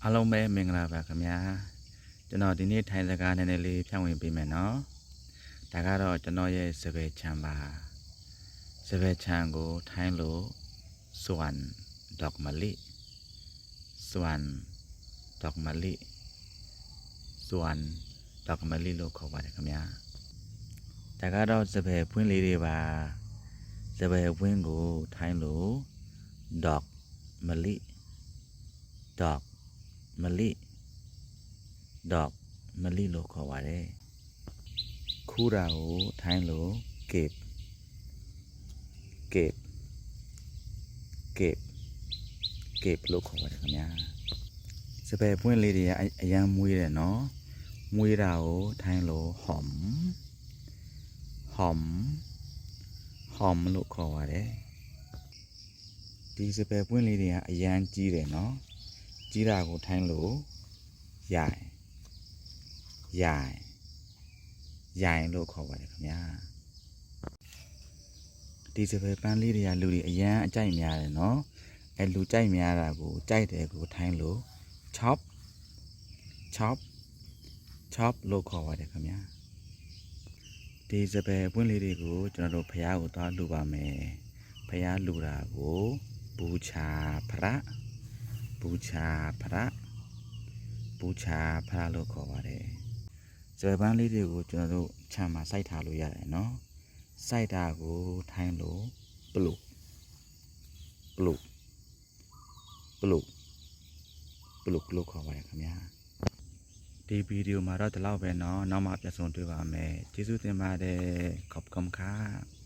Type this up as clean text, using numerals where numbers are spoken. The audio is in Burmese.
အားလုံးပဲမင်္ဂလာပါခင်ဗျာကျွန်တော်ဒီနေ့ထိုင်စကားနည်းနည်းလေးဖြန့်ဝေပေးမယ်နော်ဒါကတော့ကျွန်တော်ရဲ့စပယ်ချံပါစပယ်ချံကိုထိုင်းလို့စွမ်ดอกมะลิစွမ်ดอกมะลิစွမ်ดอกมะลิလို့ခေါ်ပါတယ်ခင်ဗျာဒါကတော့စပယ်ပွင့်လေးတွေပါစပယ်ပွင့်ကိုထိုင်းလို့ดอกมะลิดอกมะลิดอกมะลิလို့ခေါ်ပါတယ်ခူးတာကိုထိုင်းလို့เก็บเก็บเก็บเก็บလို့ခေါ်ပါတယ်ခင်ဗျာစပယ်ပွင့်လေးတွေကအရန်မွေးတယ်နော်မွေးတာကိုထိုင်းလို့หอมหอมหอมလို့ခေါ်ပါတယ်ဒီစပယ်ပွင့်လေးတွေကအရန်ကြီးတယ်နော်ကြီးတာကိုထိုင်းလို့ใหญ่ใหญ่ใหญ่လို့ခေါ်ပါတယ်ခင်ဗျာဒီစပယ်ပန်းလေးတွေကလူတွေအရန်အကြိုက်များတယ်နော်အဲလူကြိုက်များတာကိုကြိုက်တယ်ကိုထိုင်းလို့ chop chop chop လို့ခေါ်ပါတယ်ခင်ဗျာဒီစပယ်ပွင့်လေးတွေကိုကျွန်တော်တို့ဖျားကိုသွားလှူပါမယ်ဖျားလှူတာကိုบูชาพระบูชาพระบูชาพระလို့ခေါ်ပါတယ်စပယ်ပန်းလေးတွေကိုကျွန်တော်တို့ခြံမှာစိုက်ထားလို့ရတယ်နော်စိုက်တာကိုထိုင်းလို့ပလုတ်ပလုတ်ပလုတ်ပလုတ်လို့ခေါ်ပါတယ်ခင်ဗျာဒီဗီဒီယိုမှာတော့ဒီလောက်ပဲเนาะနောက်မှပြန်ဆုံတွေ့ပါမယ်ကျေးဇူးတင်ပါတယ်ขอบคุณครับ